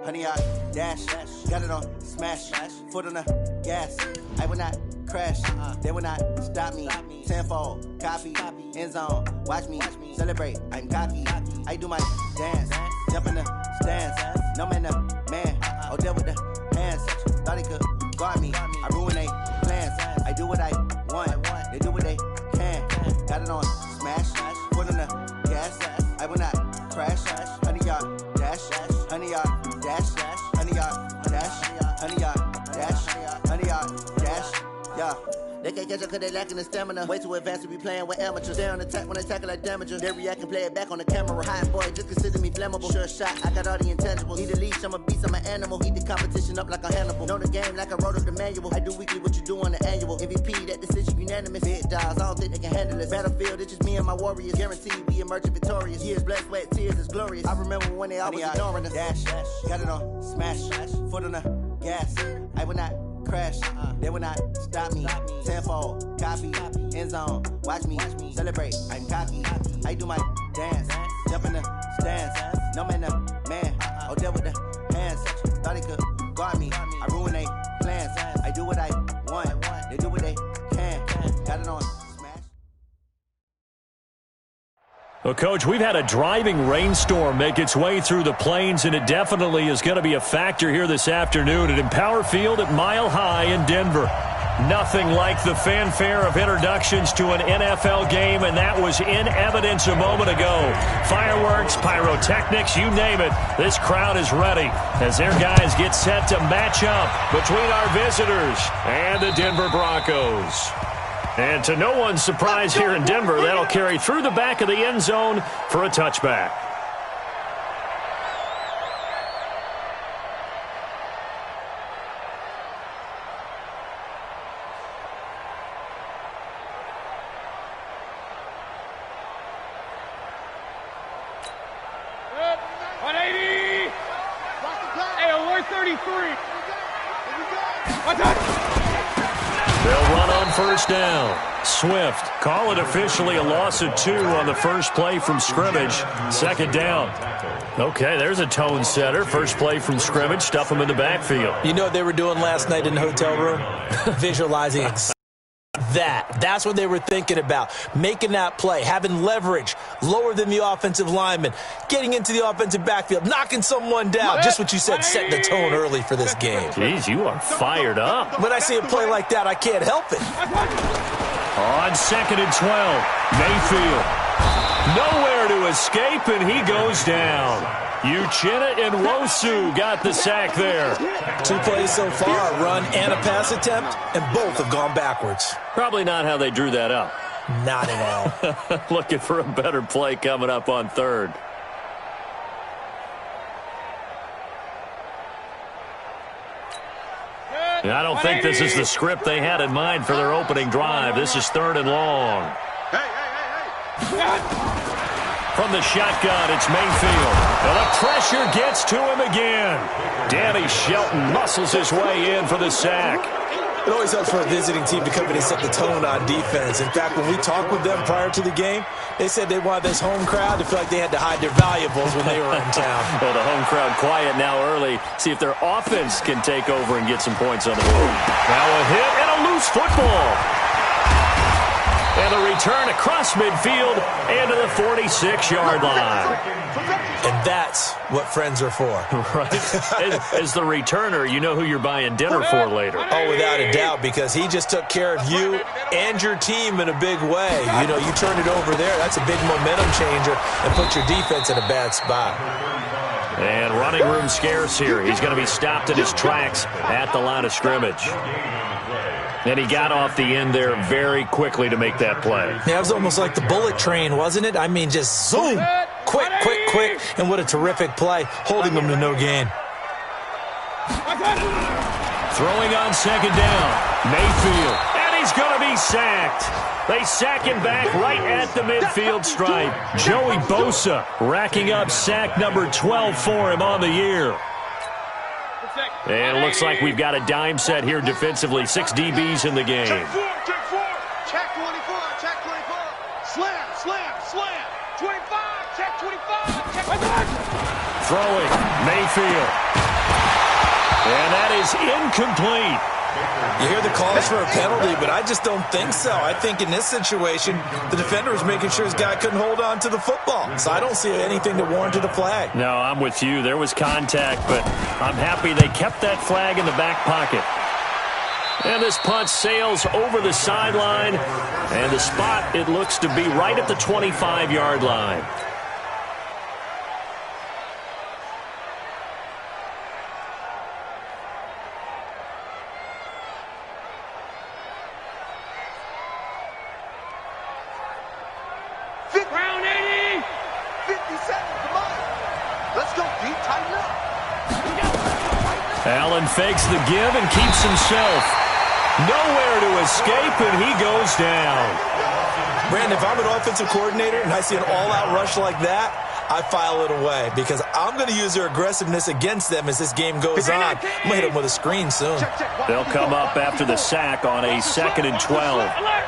honey, I dash, got it on, smash, foot on the gas. I will not crash, they will not stop me. Tenfold, copy, end zone, watch me celebrate. I'm cocky, I do my dance, jump in the stands. No man, man, oh, there with the hands. Thought he could guard me, I ruin they plans. I do what I want, they do what they can. Got it on, smash, foot on the gas. I will not crash, honey, y'all dash, honey, y'all dash, honey, y'all dash, honey, y'all dash, honey, y'all dash, yeah. They can't catch up cause they lacking the stamina. Way too advanced to be playing with amateurs. They on attack when they tackle like damagers. They react and play it back on the camera. Hot boy, just consider me flammable. Sure shot, I got all the intangibles. Need a leash, I'm a beast, I'm an animal. Heat the competition up like a Hannibal. Know the game like I wrote up the manual. I do weekly what you do on the annual. MVP, that decision unanimous. Big dogs, I don't think they can handle this. Battlefield, it's just me and my warriors. Guaranteed we emerge victorious. Years, blood, sweat, tears, it's glorious. I remember when they always ignoring us. Dash, got it on, smash, foot on the gas. I will not crash, they will not stop me. Tenfold, copy, end zone, watch me celebrate. I'm cocky, I do my dance, jump in the stands. No man, man, oh, there with the hands. Thought he could guard me, I ruin they plans. I do what I want, they do what they can. Got it on. Well, Coach, we've had a driving rainstorm make its way through the plains, and it definitely is going to be a factor here this afternoon at Empower Field at Mile High in Denver. Nothing like the fanfare of introductions to an NFL game, and that was in evidence a moment ago. Fireworks, pyrotechnics, you name it. This crowd is ready as their guys get set to match up between our visitors and the Denver Broncos. And to no one's surprise here in Denver, that'll carry through the back of the end zone for a touchback. They'll run on first down. Swift, call it officially a loss of 2 on the first play from scrimmage. Second down. Okay, there's a tone setter. First play from scrimmage, stuff them in the backfield. You know what they were doing last night in the hotel room? Visualizing that. That's what they were thinking about. Making that play, having leverage, lower than the offensive lineman, getting into the offensive backfield, knocking someone down. Just what you said, setting the tone early for this game. Jeez, you are fired up. When I see a play like that, I can't help it. On second and 12, Mayfield. Nowhere to escape, and he goes down. Uchenna and Nwosu got the sack there. 2 plays so far, a run and a pass attempt, and both have gone backwards. Probably not how they drew that up. Not at all. Looking for a better play coming up on third. I don't think this is the script they had in mind for their opening drive. This is third and long. From the shotgun, it's Mayfield. And the pressure gets to him again. Danny Shelton muscles his way in for the sack. It always helps for a visiting team to come in and set the tone on defense. In fact, when we talked with them prior to the game, they said they wanted this home crowd to feel like they had to hide their valuables when they were in town. Well, the home crowd quiet now early. See if their offense can take over and get some points on the board. Now a hit and a loose football. And a return across midfield and to the 46-yard line. And that's what friends are for. Right. As the returner, you know who you're buying dinner for later. Oh, without a doubt, because he just took care of you and your team in a big way. You know, you turned it over there. That's a big momentum changer and put your defense in a bad spot. And running room scarce here. He's going to be stopped in his tracks at the line of scrimmage. And he got off the end there very quickly to make that play. Yeah, it was almost like the bullet train, wasn't it? I mean, just zoom, quick, quick, quick, and what a terrific play, holding him to no gain. Throwing on second down, Mayfield, and he's going to be sacked. They sack him back right at the midfield stripe. Joey Bosa racking up sack number 12 for him on the year. And it looks like we've got a dime set here defensively. 6 DBs in the game. Check 4, check 24, check 24. Slam, slam, slam. 25, check 25, check 25. Throwing, Mayfield. And that is incomplete. You hear the calls for a penalty, but I just don't think so. I think in this situation, the defender was making sure his guy couldn't hold on to the football. So I don't see anything that warranted a flag. No, I'm with you. There was contact, but I'm happy they kept that flag in the back pocket. And this punt sails over the sideline, and the spot, it looks to be right at the 25-yard line. Round 80. 50 seconds, come on. Let's go deep, tighten up. Allen fakes the give and keeps himself nowhere to escape, and he goes down. Brandon, if I'm an offensive coordinator and I see an all-out rush like that, I file it away because I'm going to use their aggressiveness against them as this game goes on. I'm going to hit them with a screen soon. They'll come up after the sack on a 2nd and 12. Alert.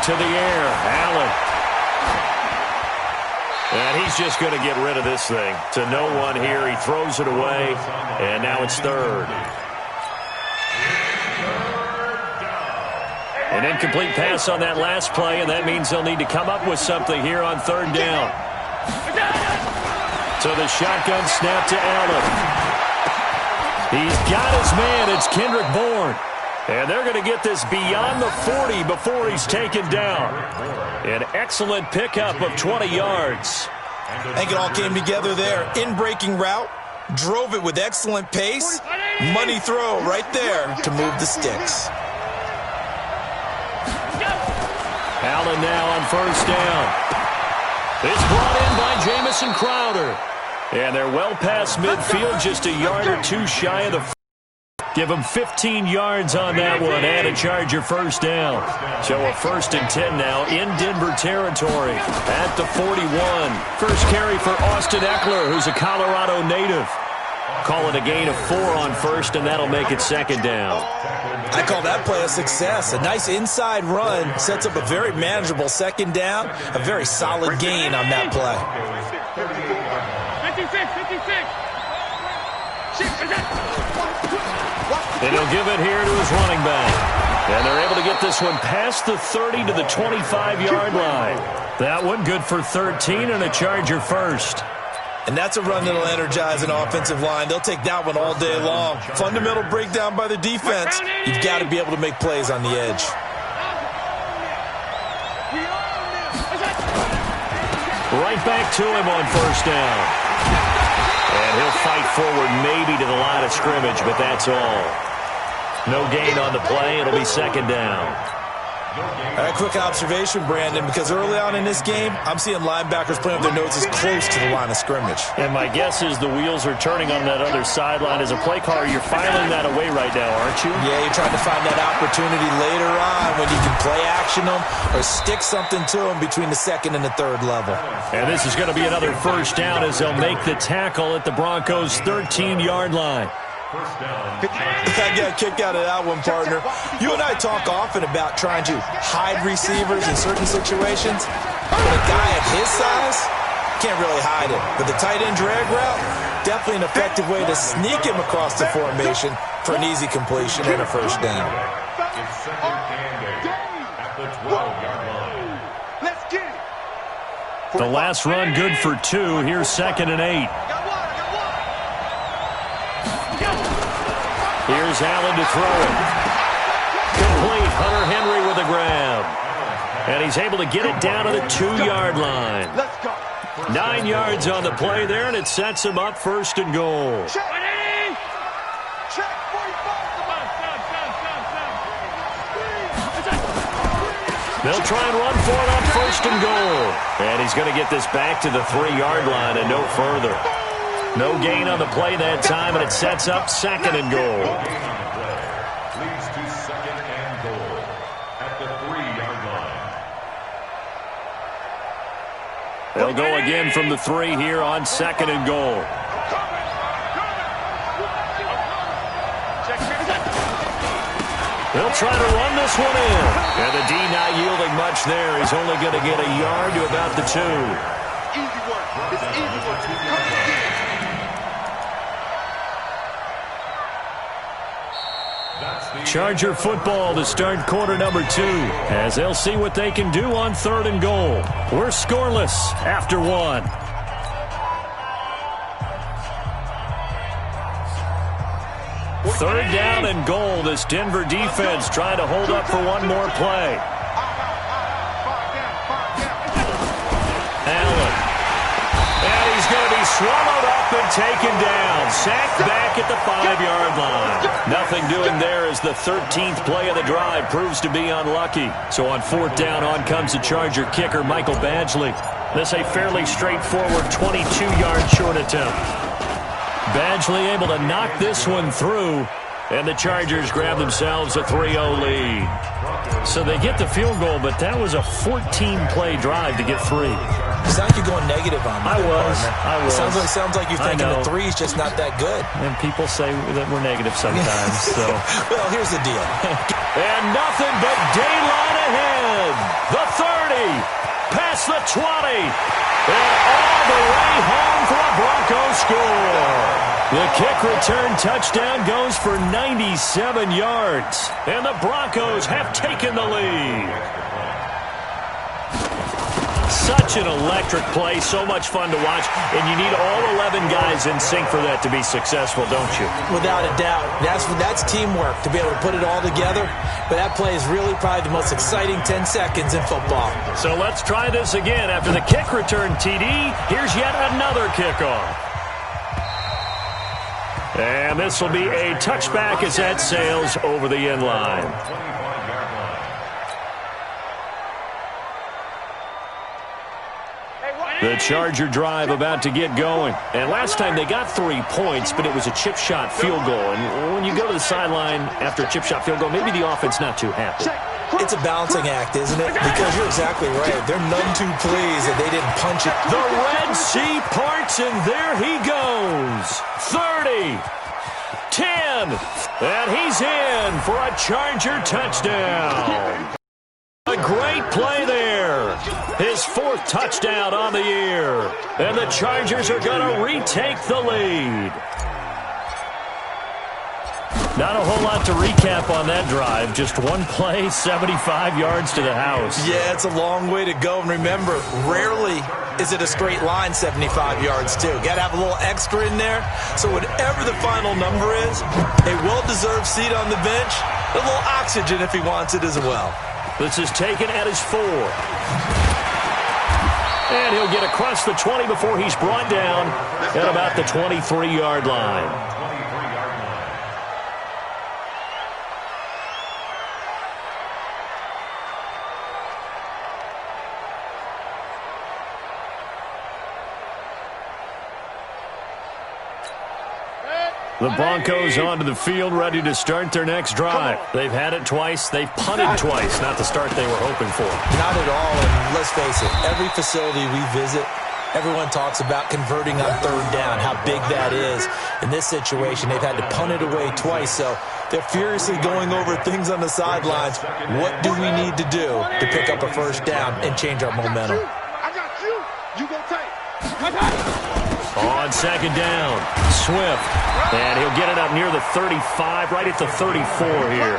To the air, Allen. And he's just going to get rid of this thing. To no one here. He throws it away, and now it's 3rd. An incomplete pass on that last play, and that means they'll need to come up with something here on 3rd down. So the shotgun snap to Allen. He's got his man. It's Kendrick Bourne. And they're going to get this beyond the 40 before he's taken down. An excellent pickup of 20 yards. I think it all came together there. In-breaking route, drove it with excellent pace. Money throw right there to move the sticks. Allen now on 1st down. It's brought in by Jamison Crowder. And they're well past midfield, just a yard or two shy of the. Give them 15 yards on that one and a Charger 1st down. So a 1st and 10 now in Denver territory at the 41. First carry for Austin Eckler, who's a Colorado native. Call it a gain of 4 on 1st, and that'll make it 2nd down. I call that play a success. A nice inside run sets up a very manageable 2nd down. A very solid gain on that play. 56. And he'll give it here to his running back. And they're able to get this one past the 30 to the 25-yard line. That one good for 13 and a Charger 1st. And that's a run that'll energize an offensive line. They'll take that one all day long. Fundamental breakdown by the defense. You've got to be able to make plays on the edge. Right back to him on 1st down. And he'll fight forward maybe to the line of scrimmage, but that's all. No gain on the play. It'll be 2nd down. All right, quick observation, Brandon, because early on in this game, I'm seeing linebackers playing with their noses close to the line of scrimmage. And my guess is the wheels are turning on that other sideline. As a play caller, you're filing that away right now, aren't you? Yeah, you're trying to find that opportunity later on when you can play action them or stick something to them between the 2nd and the 3rd level. And this is going to be another 1st down as they'll make the tackle at the Broncos' 13-yard line. I got a kick out of that one, partner. You and I talk often about trying to hide receivers in certain situations. But a guy at his size can't really hide it. But the tight end drag route, definitely an effective way to sneak him across the formation for an easy completion and a 1st down. It's 2nd and 8 at the 12-yard line. Let's get it. The last run good for 2. Here's 2nd and 8. Here's Allen to throw it. Complete. Hunter Henry with a grab. And he's able to get it down to the 2-yard line. 9 yards on the play there, and it sets him up 1st and goal. They'll try and run for it on 1st and goal. And he's going to get this back to the 3-yard line and no further. No gain on the play that time, and it sets up 2nd and goal. Leads to 2nd and goal at the 3-yard line. They'll go again from the 3 here on 2nd and goal. They'll try to run this one in. And the D not yielding much there. He's only going to get a yard to about the 2. Easy work. It's easy work. Charger football to start quarter number 2 as they'll see what they can do on 3rd and goal. We're scoreless after 1. Third down and goal. This Denver defense trying to hold up for one more play. Allen. And he's going to be swallowed up and taken down. Sacked back at the 5-yard line. Nothing doing there as the 13th play of the drive proves to be unlucky. So on 4th down, on comes the Charger kicker, Michael Badgley. This a fairly straightforward 22-yard short attempt. Badgley able to knock this one through, and the Chargers grab themselves a 3-0 lead. So they get the field goal, but that was a 14-play drive to get 3. It sounds like you're going negative on me. I was. Sounds like you're thinking the 3 is just not that good. And people say that we're negative sometimes. So, well, here's the deal. And nothing but daylight ahead. The 30, past the 20, and all the way home for a Broncos score. The kick return touchdown goes for 97 yards. And the Broncos have taken the lead. Such an electric play, so much fun to watch, and you need all 11 guys in sync for that to be successful, don't you? Without a doubt. That's teamwork, to be able to put it all together. But that play is really probably the most exciting 10 seconds in football. So let's try this again. After the kick return TD, here's yet another kickoff. And this will be a touchback as that sails over the end line. The Charger drive about to get going. And last time they got 3 points, but it was a chip shot field goal. And when you go to the sideline after a chip shot field goal, maybe the offense not too happy. It's a balancing act, isn't it? Because you're exactly right. They're none too pleased that they didn't punch it. The Red Sea parts, and there he goes. 30, 10, and he's in for a Charger touchdown. A great play there. His 4th touchdown on the year. And the Chargers are going to retake the lead. Not a whole lot to recap on that drive. Just one play, 75 yards to the house. Yeah, it's a long way to go. And remember, rarely is it a straight line 75 yards, too. Got to have a little extra in there. So whatever the final number is, a well-deserved seat on the bench, a little oxygen if he wants it as well. This is taken at his 4. And he'll get across the 20 before he's brought down at about the 23-yard line. The Broncos onto the field, ready to start their next drive. They've had it twice. They've punted twice. Not the start they were hoping for. Not at all. And let's face it, every facility we visit, everyone talks about converting on 3rd down, how big that is. In this situation, they've had to punt it away twice, so they're furiously going over things on the sidelines. What do we need to do to pick up a 1st down and change our momentum? I got you. You go take. I got it. On 2nd down, Swift. And he'll get it up near the 35, right at the 34 here.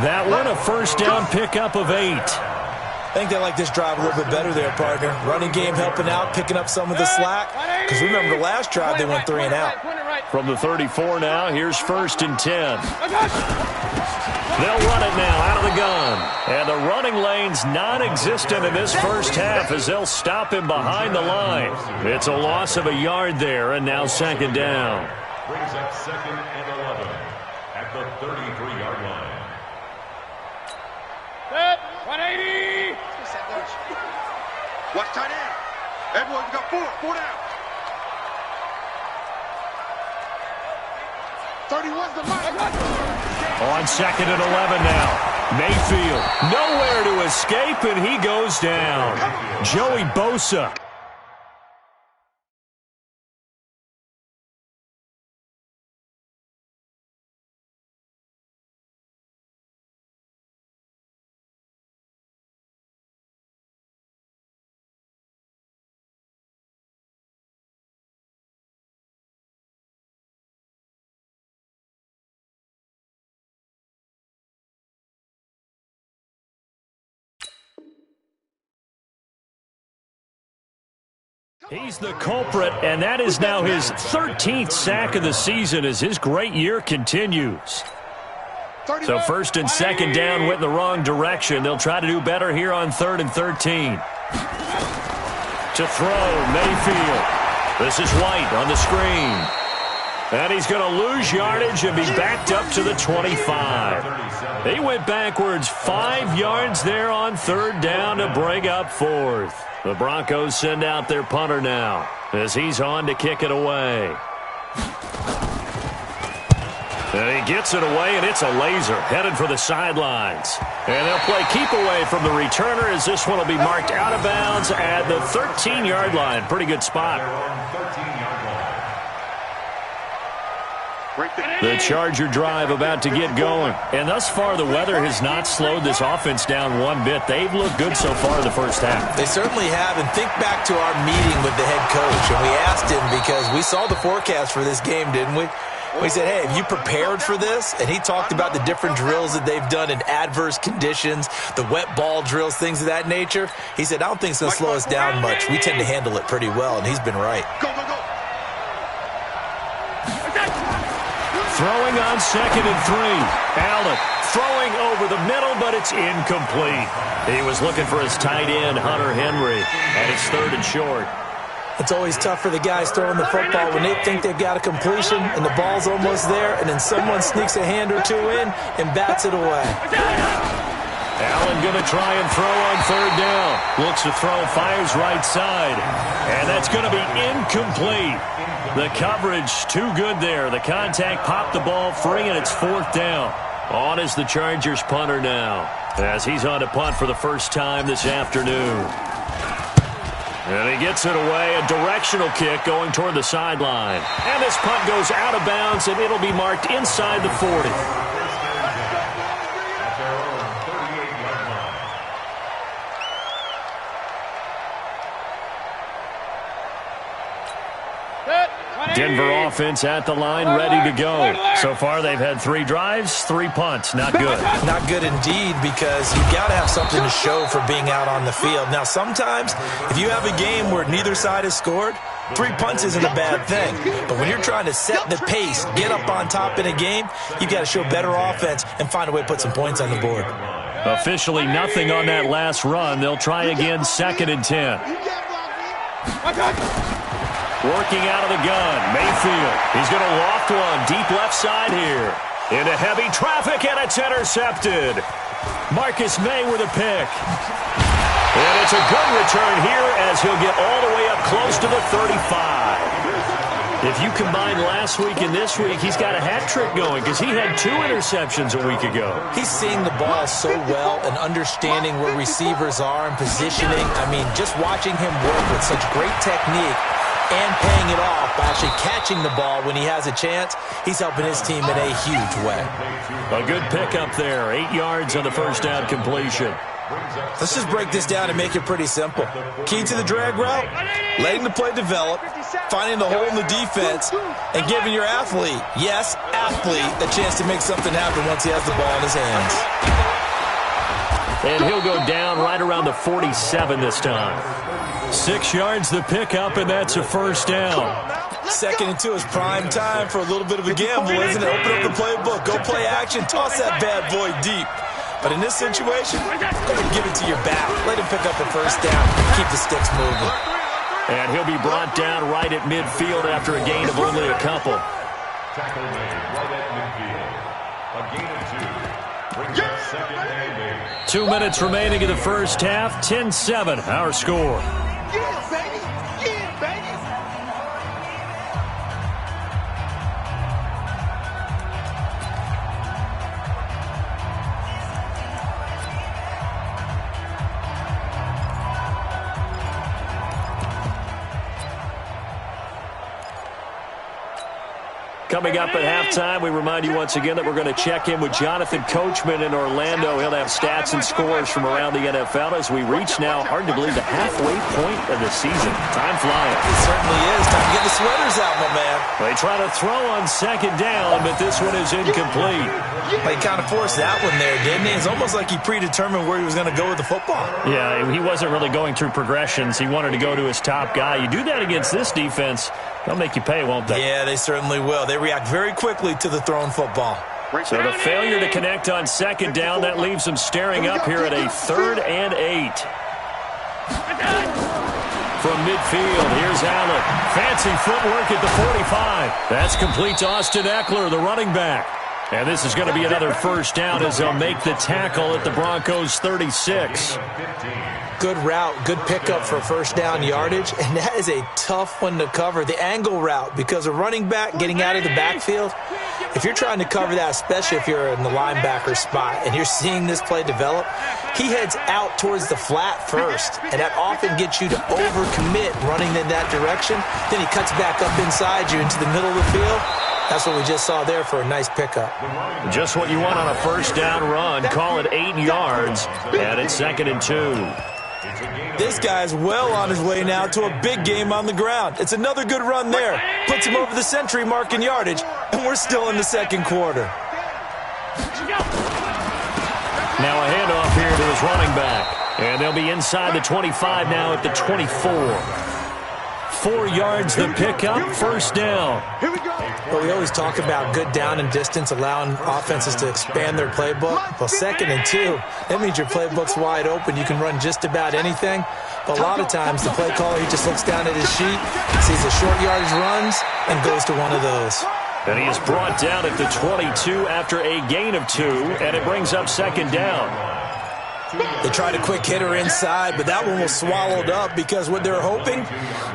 That one a 1st down pickup of 8. I think they like this drive a little bit better there, partner. Running game helping out, picking up some of the slack. Because remember, the last drive they went 3 and out. From the 34 now, here's 1st and 10. They'll run it now out of the gun. And the running lane's non-existent in this first half as they'll stop him behind the line. It's a loss of a yard there, and now 2nd down. Brings up 2nd and 11 at the 33-yard line. Set. 180. Watch tight end. Everyone, we got 4 down. 31's the line. On 2nd and 11 now. Mayfield nowhere to escape, and he goes down. Joey Bosa He's the culprit, and that is now his 13th sack of the season as his great year continues. So first and second down went in the wrong direction. They'll try to do better here on 3rd and 13. To throw, Mayfield. This is White on the screen. And he's going to lose yardage and be backed up to the 25. He went backwards 5 yards there on 3rd down to bring up 4th. The Broncos send out their punter now as he's on to kick it away. And he gets it away, and it's a laser headed for the sidelines. And they'll play keep away from the returner as this one will be marked out of bounds at the 13-yard line. Pretty good spot. The Charger drive about to get going. And thus far, the weather has not slowed this offense down one bit. They've looked good so far in the first half. They certainly have. And think back to our meeting with the head coach. And we asked him because we saw the forecast for this game, didn't we? We said, hey, have you prepared for this? And he talked about the different drills that they've done in adverse conditions, the wet ball drills, things of that nature. He said, I don't think it's going to slow us down much. We tend to handle it pretty well, and he's been right. Throwing on 2nd and 3. Allen throwing over the middle, but it's incomplete. He was looking for his tight end, Hunter Henry, and it's 3rd and short. It's always tough for the guys throwing the football when they think they've got a completion and the ball's almost there, and then someone sneaks a hand or two in and bats it away. Allen going to try and throw on 3rd down. Looks to throw, fires right side. And that's going to be incomplete. The coverage too good there. The contact popped the ball free, and it's 4th down. On is the Chargers punter now, as he's on to punt for the first time this afternoon. And he gets it away, a directional kick going toward the sideline. And this punt goes out of bounds, and it'll be marked inside the 40. Denver offense at the line, ready to go. So far, they've had 3 drives, 3 punts. Not good. Not good indeed, because you've got to have something to show for being out on the field. Now, sometimes, if you have a game where neither side has scored, 3 punts isn't a bad thing. But when you're trying to set the pace, get up on top in a game, you've got to show better offense and find a way to put some points on the board. Officially nothing on that last run. They'll try again, 2nd and 10. Working out of the gun, Mayfield. He's going to loft one deep left side here. Into heavy traffic, and it's intercepted. Marcus May with a pick. And it's a good return here as he'll get all the way up close to the 35. If you combine last week and this week, he's got a hat trick going because he had 2 interceptions a week ago. He's seeing the ball so well and understanding where receivers are and positioning. I mean, just watching him work with such great technique and paying it off by actually catching the ball when he has a chance, he's helping his team in a huge way. A good pickup there, 8 yards on the first down completion. Let's just break this down and make it pretty simple. Key to the drag route, letting the play develop, finding the hole in the defense, and giving your athlete, yes, athlete, a chance to make something happen once he has the ball in his hands. And he'll go down right around the 47 this time. 6 yards the pickup, and that's a first down. 2nd and 2 is prime time for a little bit of a gamble, isn't it? Open up the playbook, go play action, toss that bad boy deep. But in this situation, go ahead and give it to your back. Let him pick up a first down. Keep the sticks moving. And he'll be brought down right at midfield after a gain of only a couple. Tackle made right at midfield. A gain of 2. Brings up 2nd and 8. 2 minutes remaining in the first half. 10-7, our score. Yeah, baby. Yeah, baby. Coming up at halftime, we remind you once again that we're going to check in with Jonathan Coachman in Orlando. He'll have stats and scores from around the NFL as we reach now, hard to believe, the halfway point of the season. Time flying. It certainly is. Time to get the sweaters out, my man. They try to throw on second down, but this one is incomplete. He kind of forced that one there, didn't he? It's almost like he predetermined where he was going to go with the football. Yeah, he wasn't really going through progressions. He wanted to go to his top guy. You do that against this defense, they'll make you pay, won't they? Yeah, they certainly will. They react very quickly to the thrown football. So the failure to connect on second down, that leaves them staring up here at a 3rd and 8. From midfield, here's Allen. Fancy footwork at the 45. That's complete to Austin Eckler, the running back. And this is going to be another first down as they'll make the tackle at the Broncos' 36. Good route, good pickup for first down yardage, and that is a tough one to cover, the angle route, because a running back getting out of the backfield, if you're trying to cover that, especially if you're in the linebacker spot and you're seeing this play develop, he heads out towards the flat first, and that often gets you to overcommit running in that direction. Then he cuts back up inside you into the middle of the field. That's what we just saw there for a nice pickup. Just what you want on a first down run. Call it 8 yards, and it's 2nd and 2. This guy's well on his way now to a big game on the ground. It's another good run there. Puts him over the century mark in yardage, and we're still in the second quarter. Now a handoff here to his running back. And they'll be inside the 25 now at the 24. 4 yards the pickup, first down. Well, we always talk about good down and distance, allowing offenses to expand their playbook. Well, 2nd and 2, that means your playbook's wide open. You can run just about anything. But a lot of times, the play caller, he just looks down at his sheet, sees the short yardage runs, and goes to one of those. And he is brought down at the 22 after a gain of 2, and it brings up 2nd down. They tried a quick hitter inside, but that one was swallowed up because what they're hoping,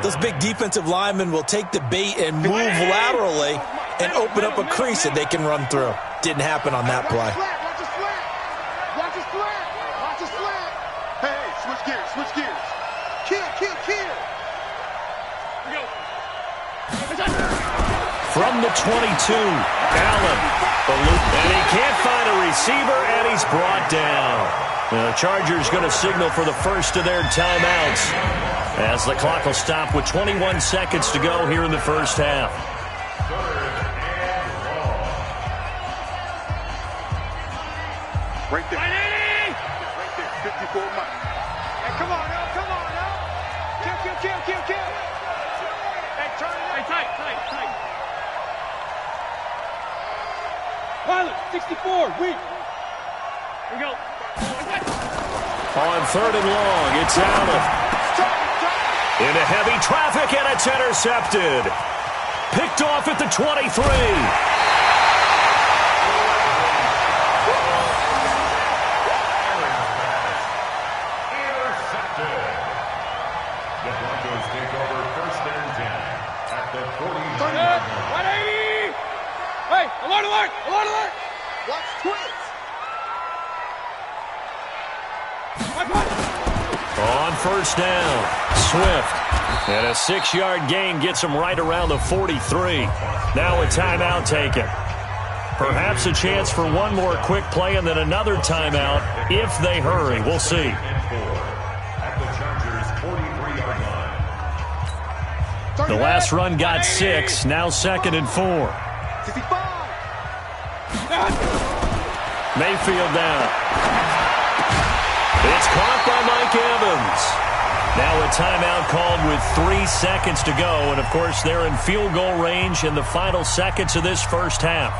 those big defensive linemen will take the bait and move laterally and open up a crease that they can run through. Didn't happen on that play. Watch a slant. Watch a slant. Hey, switch gears, switch gears. Kill. From the 22, Allen. And he can't find a receiver, and he's brought down. The Chargers going to signal for the first of their timeouts as the clock will stop with 21 seconds to go here in the first half. Right there. Right there. 54 miles. Hey, come on now. Kill. Hey, turn it up. Tight. Pilot, 64, weak. Here we go. On 3rd and long, it's Allen. Into heavy traffic, and it's intercepted. Picked off at the 23. Intercepted. The Broncos take over 1st and 10 at the 40-yard line. 180. Hey, alert. Watch twins. On first down, Swift. And a 6-yard gain gets him right around the 43. Now a timeout taken. Perhaps a chance for one more quick play and then another timeout if they hurry. We'll see. At the Chargers' 43-yard line. The last run got 6. Now 2nd and 4. 65. Mayfield down. It's caught by Mike Evans. Now a timeout called with 3 seconds to go. And, of course, they're in field goal range in the final seconds of this first half.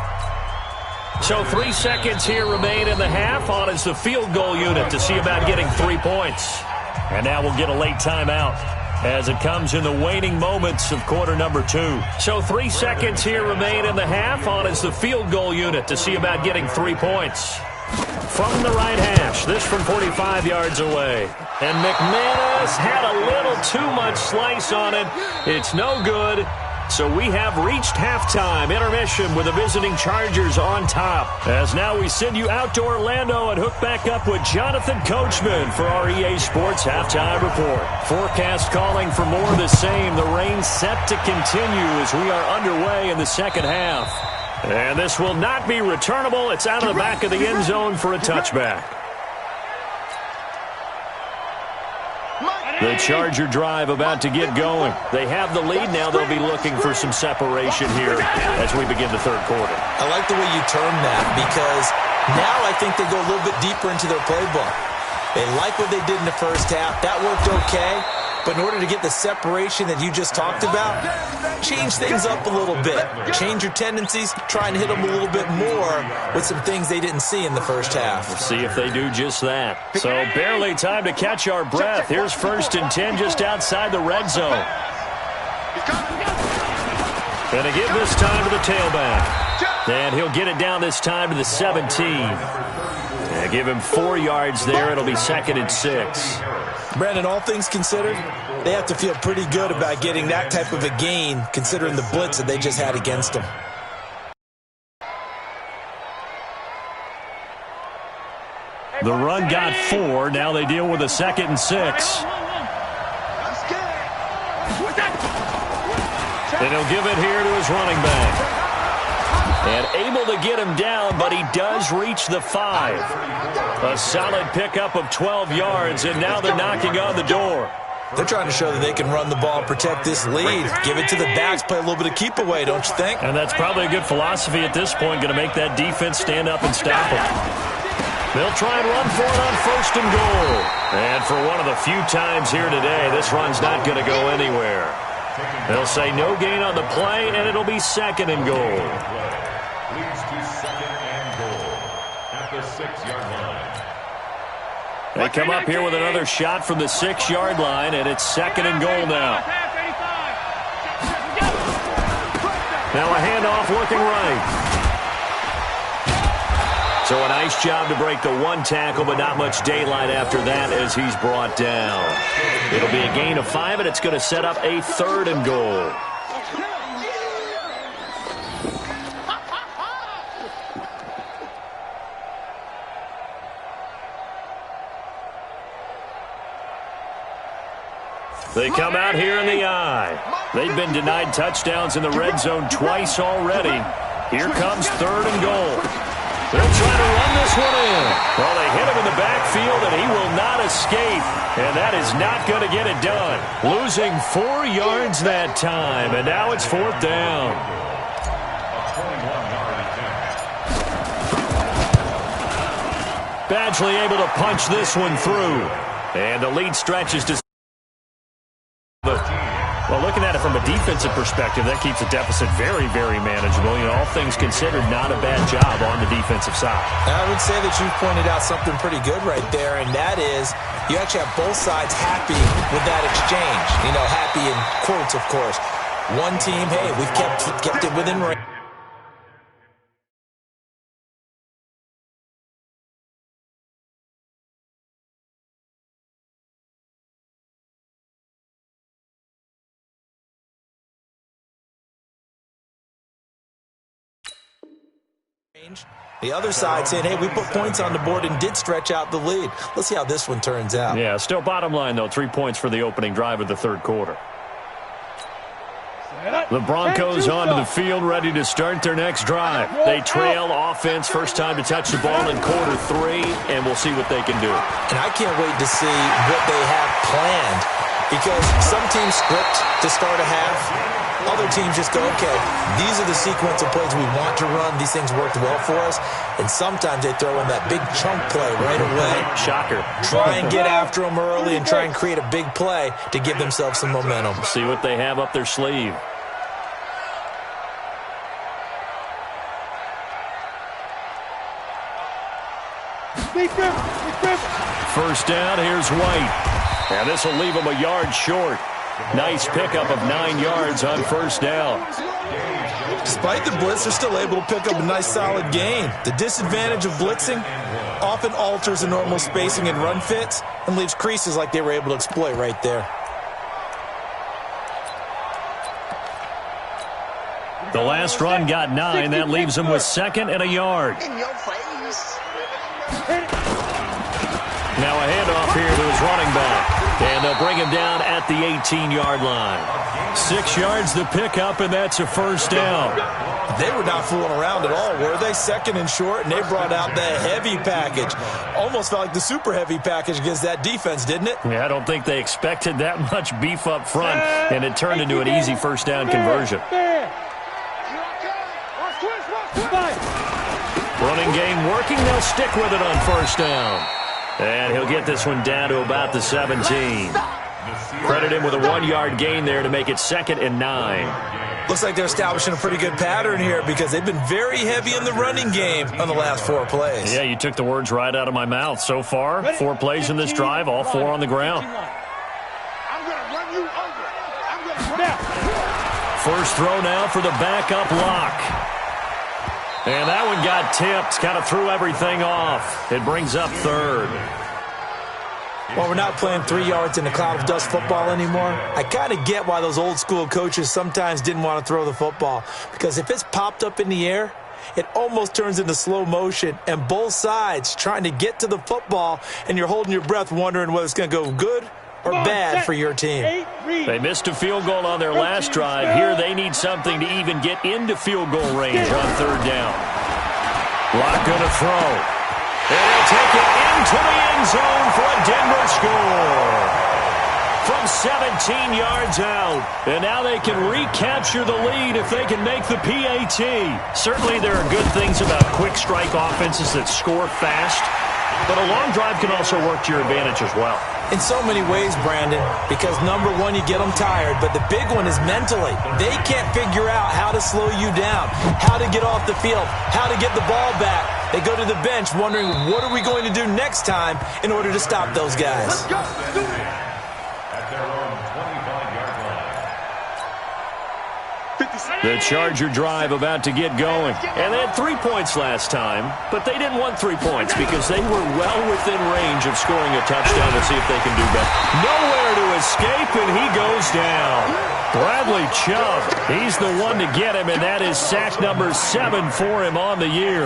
So 3 seconds here remain in the half. On is the field goal unit to see about getting 3 points. And now we'll get a late timeout as it comes in the waning moments of quarter number 2. So 3 seconds here remain in the half. On is the field goal unit to see about getting 3 points. From the right hash, this from 45 yards away. And McManus had a little too much slice on it. It's no good. So we have reached halftime. Intermission with the visiting Chargers on top. As now we send you out to Orlando and hook back up with Jonathan Coachman for our EA Sports Halftime Report. Forecast calling for more of the same. The rain set to continue as we are underway in the second half. And this will not be returnable. It's out of the back of the end zone for a touchback. The Charger drive about to get going. They have the lead. Now they'll be looking for some separation here as we begin the third quarter. I like the way you term that because now I think they go a little bit deeper into their playbook. They like what they did in the first half. That worked okay. But in order to get the separation that you just talked about, change things up a little bit. Change your tendencies, try and hit them a little bit more with some things they didn't see in the first half. We'll see if they do just that. So barely time to catch our breath. Here's 1st and 10 just outside the red zone. Going to give this time to the tailback. And he'll get it down this time to the 17. And give him 4 yards there. It'll be 2nd and 6. Brandon, all things considered, they have to feel pretty good about getting that type of a gain considering the blitz that they just had against them. The run got 4. Now they deal with a 2nd and 6. And he'll give it here to his running back. And able to get him down, but he does reach the 5. A solid pickup of 12 yards, and now they're knocking on the door. They're trying to show that they can run the ball and protect this lead. Give it to the backs, play a little bit of keep away, don't you think? And that's probably a good philosophy at this point, going to make that defense stand up and stop them. They'll try and run for it on 1st and goal. And for one of the few times here today, this run's not going to go anywhere. They'll say no gain on the play, and it'll be 2nd and goal. Leads to 2nd and goal at the 6-yard line. They come up here with another shot from the 6-yard line, and it's 2nd and goal now. Now a handoff looking right. So a nice job to break the 1 tackle, but not much daylight after that as he's brought down. It'll be a gain of 5, and it's going to set up a 3rd and goal. They come out here in the eye. They've been denied touchdowns in the red zone twice already. Here comes 3rd and goal. They'll try to run this one in. Well, they hit him in the backfield, and he will not escape. And that is not going to get it done. Losing 4 yards that time, and now it's 4th down. Badgley able to punch this one through. And the lead stretches to... Well, looking at it from a defensive perspective, that keeps the deficit very, very manageable. You know, all things considered, not a bad job on the defensive side. I would say that you've pointed out something pretty good right there, and that is you actually have both sides happy with that exchange. You know, happy in quotes, of course. One team, hey, we've kept it within range. The other side saying, hey, we put points on the board and did stretch out the lead. Let's see how this one turns out. Yeah, still bottom line, though, 3 points for the opening drive of the third quarter. The Broncos onto the field, ready to start their next drive. They trail offense, first time to touch the ball in quarter 3, and we'll see what they can do. And I can't wait to see what they have planned, because some teams script to start a half. Other teams just go, okay, these are the sequence of plays we want to run. These things worked well for us. And sometimes they throw in that big chunk play right away. Shocker. Try and get after them early and try and create a big play to give themselves some momentum. See what they have up their sleeve. First down, here's White. And this will leave him a yard short. Nice pickup of 9 yards on first down. Despite the blitz, they're still able to pick up a nice solid gain. The disadvantage of blitzing often alters the normal spacing and run fits and leaves creases like they were able to exploit right there. The last run got 9. That leaves him with 2nd and a yard. In your face. Now a handoff here to his running back. And they'll bring him down at the 18-yard line. 6 yards to pick up, and that's a first down. They were not fooling around at all, were they? 2nd and short, and they brought out the heavy package. Almost felt like the super heavy package against that defense, didn't it? Yeah, I don't think they expected that much beef up front, and it turned into an easy first down conversion. Running game working. They'll stick with it on first down. And he'll get this one down to about the 17. Credit him with a 1-yard gain there to make it 2nd and 9. Looks like they're establishing a pretty good pattern here because they've been very heavy in the running game on the last 4 plays. Yeah, you took the words right out of my mouth. So far, 4 plays in this drive, all 4 on the ground. I'm going to run you over. I'm going to run. First throw now for the backup lock. And that one got tipped, kind of threw everything off. It brings up 3rd. Well, we're not playing 3 yards in a cloud of dust football anymore. I kind of get why those old school coaches sometimes didn't want to throw the football. Because if it's popped up in the air, it almost turns into slow motion. And both sides trying to get to the football, and you're holding your breath wondering whether it's going to go good or bad for your team. They missed a field goal on their last drive. Here they need something to even get into field goal range on 3rd down. Lock going to throw. And he'll take it into the end zone for a Denver score. From 17 yards out. And now they can recapture the lead if they can make the PAT. Certainly there are good things about quick strike offenses that score fast. But a long drive can also work to your advantage as well. In so many ways, Brandon, because number one, you get them tired, but the big one is mentally. They can't figure out how to slow you down, how to get off the field, how to get the ball back. They go to the bench wondering, what are we going to do next time in order to stop those guys? Let's go. Do it. At their own 25-yard line. The Charger drive about to get going. And they had 3 points last time, but they didn't want 3 points because they were well within range of scoring a touchdown. Let's see if they can do better. Nowhere to escape, and he goes down. Bradley Chubb, he's the one to get him, and that is sack number 7 for him on the year.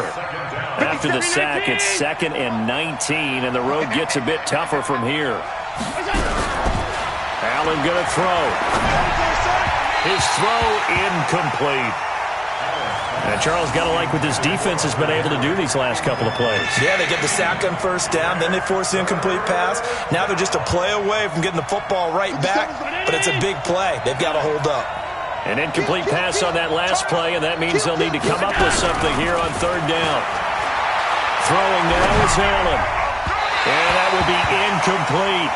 After the sack, it's 2nd and 19, and the road gets a bit tougher from here. Allen going to throw. His throw incomplete. And Charles got to like what this defense has been able to do these last couple of plays. Yeah, they get the sack on first down, then they force the incomplete pass. Now they're just a play away from getting the football right back, but it's a big play. They've got to hold up. An incomplete pass on that last play, and that means they'll need to come up with something here on 3rd down. Throwing now is Allen. And that will be incomplete.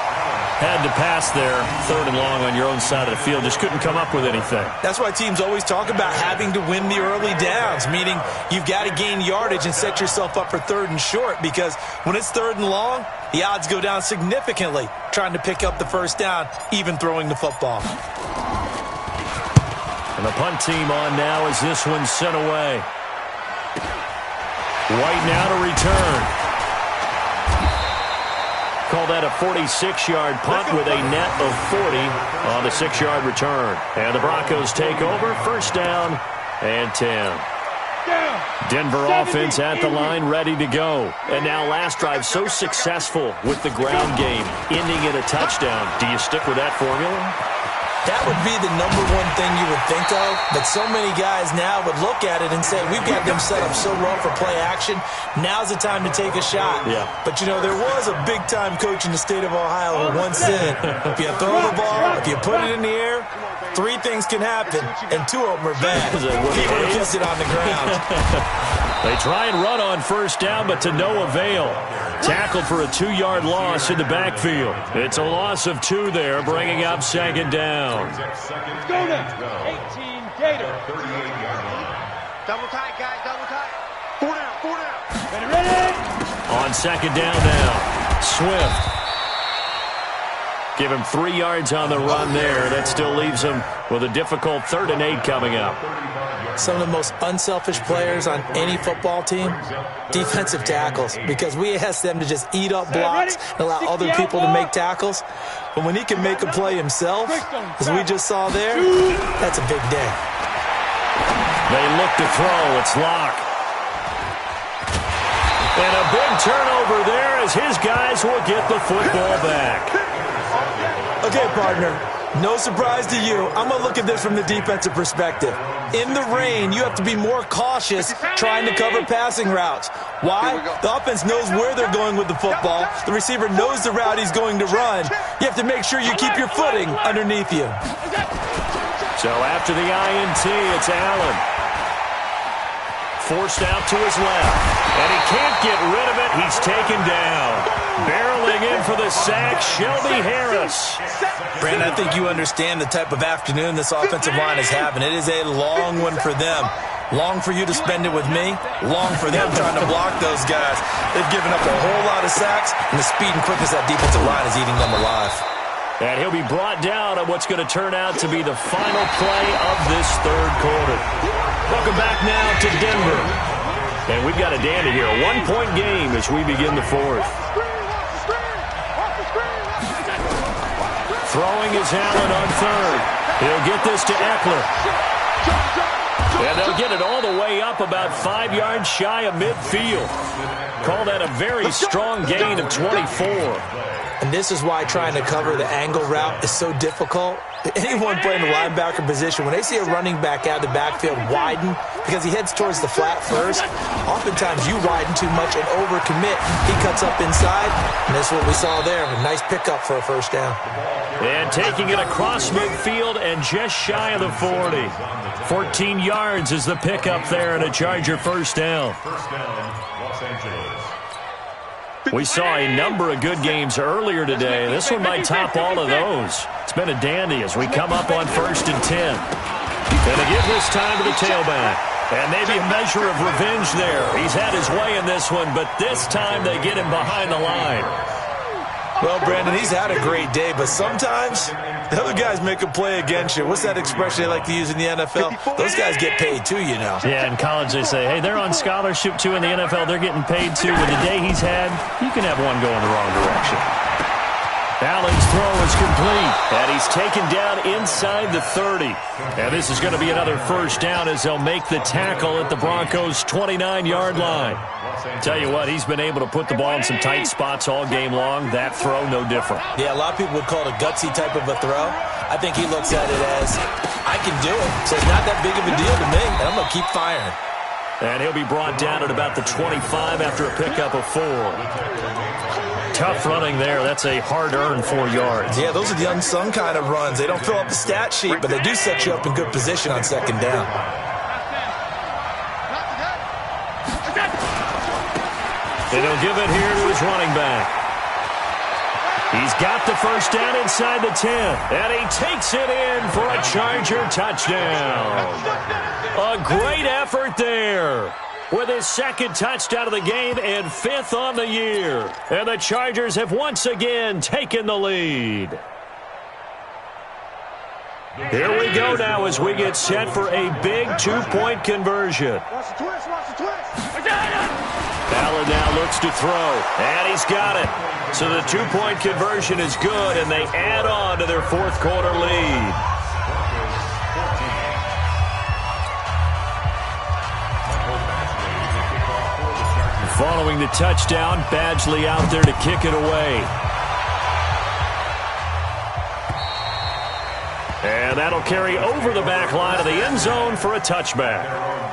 Had to pass there, 3rd and long on your own side of the field. Just couldn't come up with anything. That's why teams always talk about having to win the early downs, meaning you've got to gain yardage and set yourself up for 3rd and short, because when it's 3rd and long, the odds go down significantly trying to pick up the first down, even throwing the football. And the punt team on now as this one's sent away. White now to return. Call that a 46-yard punt with a net of 40 on the 6-yard return. And the Broncos take over, 1st down and 10. Denver offense at the line, ready to go. And now last drive so successful with the ground game, ending in a touchdown. Do you stick with that formula? That would be the number one thing you would think of, but so many guys now would look at it and say, we've got them set up so well for play action, now's the time to take a shot. Yeah. But, you know, there was a big-time coach in the state of Ohio who once said, if you throw the ball, if you put it in the air, 3 things can happen, and 2 of them are bad. People who kiss it on the ground. They try and run on 1st down, but to no avail. Tackled for a 2-yard loss in the backfield. It's a loss of 2 there, bringing up 2nd down. Let's go now. 18 Gator. 38-yard line. Double tight, guys, double tight. 4 down, 4 down. Ready? On 2nd down now, Swift. Give him 3 yards on the run there. That still leaves him with a difficult 3rd and 8 coming up. Some of the most unselfish players on any football team, defensive tackles, because we ask them to just eat up blocks and allow other people to make tackles. But when he can make a play himself, as we just saw there, that's a big day. They look to throw. It's Locke. And a big turnover there as his guys will get the football back. Okay, partner. No surprise to you. I'm going to look at this from the defensive perspective. In the rain, you have to be more cautious trying to cover passing routes. Why? The offense knows where they're going with the football. The receiver knows the route he's going to run. You have to make sure you keep your footing underneath you. So after the INT, it's Allen. Forced out to his left. And he can't get rid of it. He's taken down. Barreling in for the sack, Shelby Harris. Brandon, I think you understand the type of afternoon this offensive line is having. It is a long one for them. Long for you to spend it with me. Long for them trying to block those guys. They've given up a whole lot of sacks, and the speed and quickness of that defensive line is eating them alive. And he'll be brought down on what's going to turn out to be the final play of this third quarter. Welcome back now to Denver. And we've got a dandy here. A one-point game as we begin the fourth. Throwing is Allen on third. He'll get this to Eckler. And they'll get it all the way up about 5 yards shy of midfield. Call that a very strong gain of 24. And this is why trying to cover the angle route is so difficult. Anyone playing the linebacker position, when they see a running back out of the backfield widen because he heads towards the flat first, oftentimes you widen too much and overcommit. He cuts up inside, and that's what we saw there. A nice pickup for a first down. And taking it across midfield and just shy of the 40. 14 yards is the pickup there and a Charger first down. First down, Los Angeles. We saw a number of good games earlier today. This one might top all of those. It's been a dandy as we come up on 1st and 10. And to give this time to the tailback. And maybe a measure of revenge there. He's had his way in this one, but this time they get him behind the line. Well, Brandon, he's had a great day, but sometimes the other guys make a play against you. What's that expression they like to use in the NFL? Those guys get paid too, you know. Yeah, in college they say, hey, they're on scholarship too. In the NFL, they're getting paid too. With the day he's had, you can have one go in the wrong direction. Allen's throw is complete, and he's taken down inside the 30. And this is going to be another first down as they'll make the tackle at the Broncos' 29-yard line. Tell you what, he's been able to put the ball in some tight spots all game long. That throw, no different. Yeah, a lot of people would call it a gutsy type of a throw. I think he looks at it as, I can do it, so it's not that big of a deal to me, and I'm going to keep firing. And he'll be brought down at about the 25 after a pickup of 4. Tough running there. That's a hard-earned 4 yards. Yeah, those are the unsung kind of runs. They don't fill up the stat sheet, but they do set you up in good position on second down. And he'll give it here to his running back. He's got the first down inside the 10. And he takes it in for a Charger touchdown. A great effort there. With his second touchdown of the game and 5th on the year. And the Chargers have once again taken the lead. Here we go now as we get set for a big 2-point conversion. Watch the twist, watch the twist. Allen now looks to throw, and he's got it. So the 2-point conversion is good, and they add on to their 4th quarter lead. Following the touchdown, Badgley out there to kick it away. And that'll carry over the back line of the end zone for a touchback.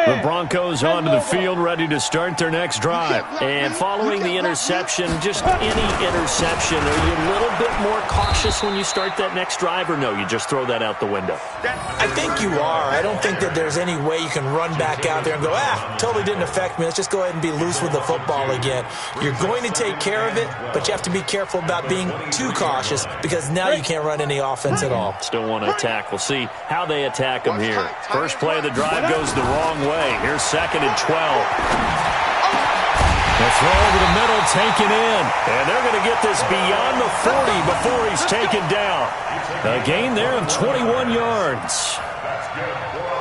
The Broncos onto the field, ready to start their next drive. And following the interception, just any interception, are you a little bit more cautious when you start that next drive, or no, you just throw that out the window? I think you are. I don't think that there's any way you can run back out there and go, totally didn't affect me. Let's just go ahead and be loose with the football again. You're going to take care of it, but you have to be careful about being too cautious because now you can't run any offense at all. Still want to attack. We'll see how they attack them here. First play of the drive goes the wrong way. Here's 2nd and 12. The throw over the middle, taken in. And they're going to get this beyond the 40 before he's taken down. A gain there of 21 yards.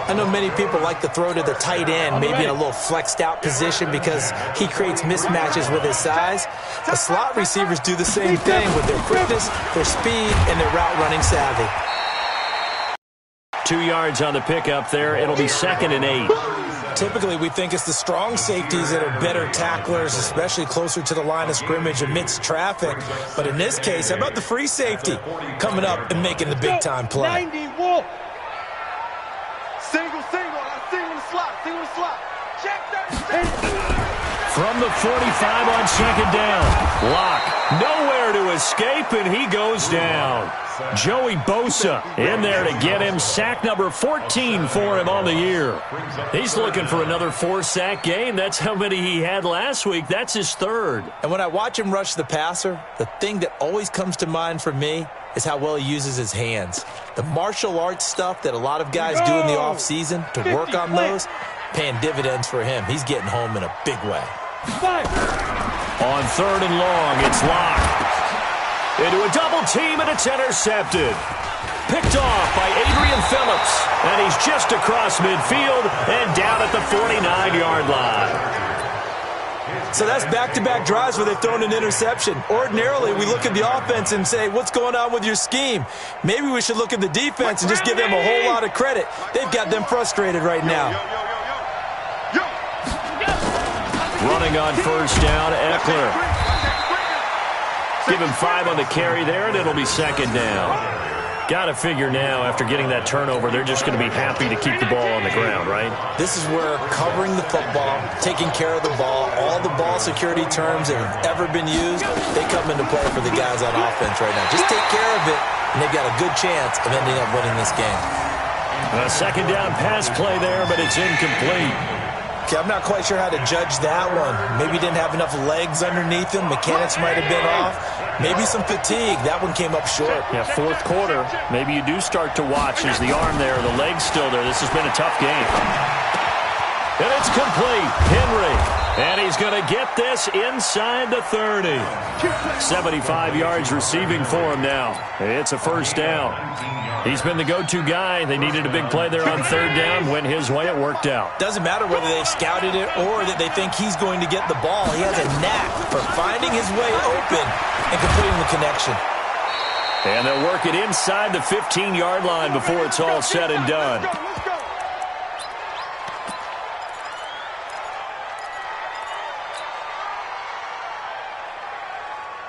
I know many people like to throw to the tight end, maybe in a little flexed out position because he creates mismatches with his size. The slot receivers do the same thing with their quickness, their speed, and their route running savvy. 2 yards on the pickup there. It'll be 2nd and 8. Typically, we think it's the strong safeties that are better tacklers, especially closer to the line of scrimmage amidst traffic. But in this case, how about the free safety coming up and making the big-time play? 90 wolf. Single the slot. Check 36. From the 45 on 2nd down. Lock nowhere to escape, and he goes down. Joey Bosa in there to get him. Sack number 14 for him on the year. He's looking for another 4-sack game. That's how many he had last week. That's his 3rd. And when I watch him rush the passer, the thing that always comes to mind for me is how well he uses his hands. The martial arts stuff that a lot of guys do in the offseason to work on those, paying dividends for him. He's getting home in a big way. On 3rd and long, it's Lock. Into a double team, and it's intercepted. Picked off by Adrian Phillips. And he's just across midfield and down at the 49-yard line. So that's back-to-back drives where they've thrown an interception. Ordinarily, we look at the offense and say, what's going on with your scheme? Maybe we should look at the defense and just give them a whole lot of credit. They've got them frustrated right now. Running on 1st down, Eckler. Give him 5 on the carry there, and it'll be 2nd down. Got to figure now, after getting that turnover, they're just going to be happy to keep the ball on the ground, right? This is where covering the football, taking care of the ball, all the ball security terms that have ever been used, they come into play for the guys on offense right now. Just take care of it, and they've got a good chance of ending up winning this game. A 2nd down pass play there, but it's incomplete. Okay, I'm not quite sure how to judge that one. Maybe he didn't have enough legs underneath him. Mechanics might have been off. Maybe some fatigue. That one came up short. Yeah, 4th quarter. Maybe you do start to watch. Is the arm there, the leg's still there. This has been a tough game. And it's complete. Henry. And he's going to get this inside the 30. 75 yards receiving for him now. It's a 1st down. He's been the go-to guy. They needed a big play there on 3rd down. Went his way. It worked out. Doesn't matter whether they've scouted it or that they think he's going to get the ball. He has a knack for finding his way open and completing the connection. And they'll work it inside the 15-yard line before it's all said and done.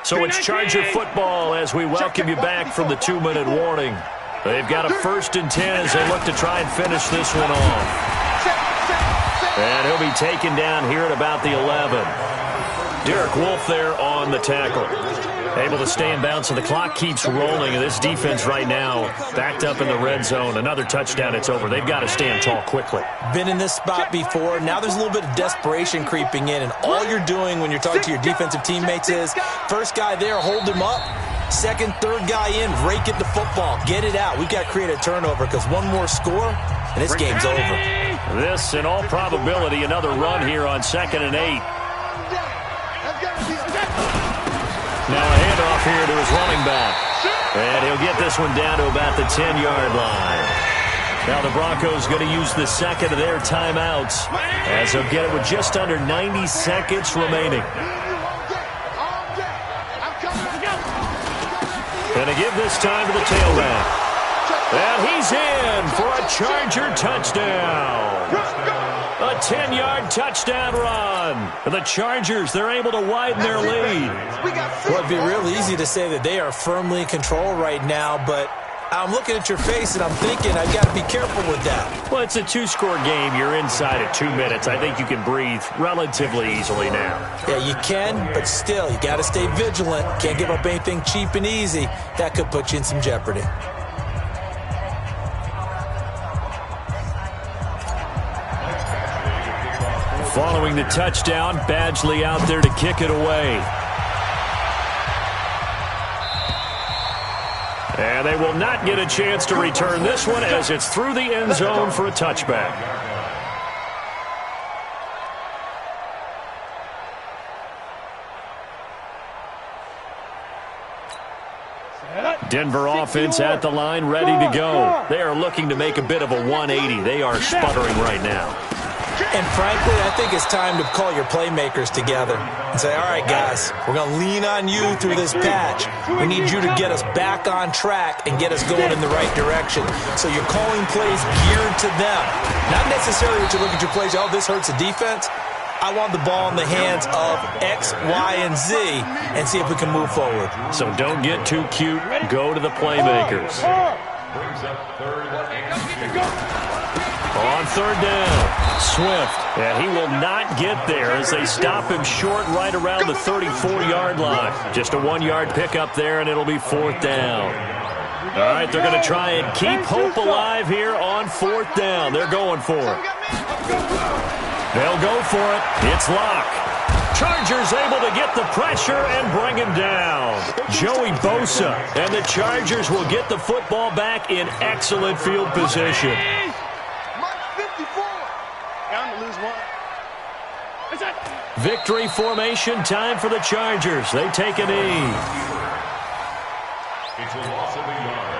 So it's Charger football as we welcome you back from the 2-minute warning. They've got a 1st and 10 as they look to try and finish this one off. And he'll be taken down here at about the 11. Derek Wolfe there on the tackle. Able to stay in bounds, so the clock keeps rolling. And this defense right now backed up in the red zone. Another touchdown, it's over. They've got to stand tall quickly. Been in this spot before. Now there's a little bit of desperation creeping in. And all you're doing when you're talking to your defensive teammates is, first guy there, hold him up. Second, third guy in, rake it to football. Get it out. We've got to create a turnover because one more score, and this game's over. This, in all probability, another run here on 2nd and 8. Now a handoff here to his running back. And he'll get this one down to about the 10-yard line. Now the Broncos going to use the 2nd of their timeouts as they'll get it with just under 90 seconds remaining. Going to give this time to the tailback. And he's in for a Charger touchdown. A 10-yard touchdown run. The Chargers, they're able to widen their lead. Well, it'd be real easy to say that they are firmly in control right now, but I'm looking at your face and I'm thinking I've got to be careful with that. Well, it's a 2-score game. You're inside at 2 minutes. I think you can breathe relatively easily now. Yeah, you can, but still, you got to stay vigilant. Can't give up anything cheap and easy. That could put you in some jeopardy. Following the touchdown, Badgley out there to kick it away. And they will not get a chance to return this one as it's through the end zone for a touchback. Denver offense at the line, ready to go. They are looking to make a bit of a 180. They are sputtering right now. And frankly, I think it's time to call your playmakers together and say, all right, guys, we're going to lean on you through this patch. We need you to get us back on track and get us going in the right direction. So you're calling plays geared to them. Not necessarily that you look at your plays, oh, this hurts the defense. I want the ball in the hands of X, Y, and Z and see if we can move forward. So don't get too cute. Go to the playmakers. Brings up third and go. On third down, Swift. And he will not get there as they stop him short right around the 34-yard line. Just a 1-yard pickup there, and it'll be fourth down. All right, they're going to try and keep hope alive here on fourth down. They're going for it. They'll go for it. It's Locke. Chargers able to get the pressure and bring him down. Joey Bosa. And the Chargers will get the football back in excellent field position. Victory formation time for the Chargers. They take a knee. It's a loss of a yard.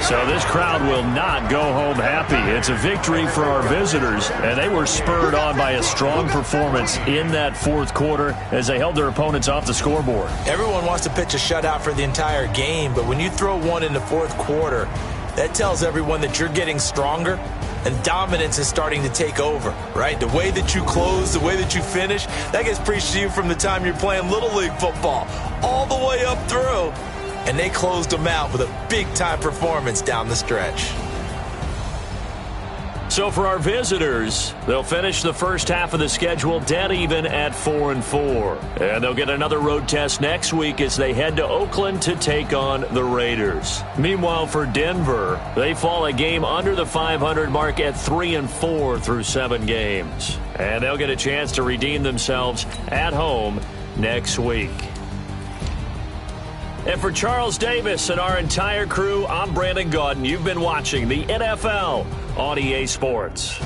So this crowd will not go home happy. It's a victory for our visitors, and they were spurred on by a strong performance in that fourth quarter as they held their opponents off the scoreboard. Everyone wants to pitch a shutout for the entire game, but when you throw one in the fourth quarter, that tells everyone that you're getting stronger and dominance is starting to take over, right? The way that you close, the way that you finish, that gets preached to you from the time you're playing Little League football all the way up through. And they closed them out with a big-time performance down the stretch. So for our visitors, they'll finish the first half of the schedule dead even at 4-4. And they'll get another road test next week as they head to Oakland to take on the Raiders. Meanwhile, for Denver, they fall a game under the 500 mark at 3-4 through 7 games. And they'll get a chance to redeem themselves at home next week. And for Charles Davis and our entire crew, I'm Brandon Gaudin. You've been watching the NFL on EA Sports.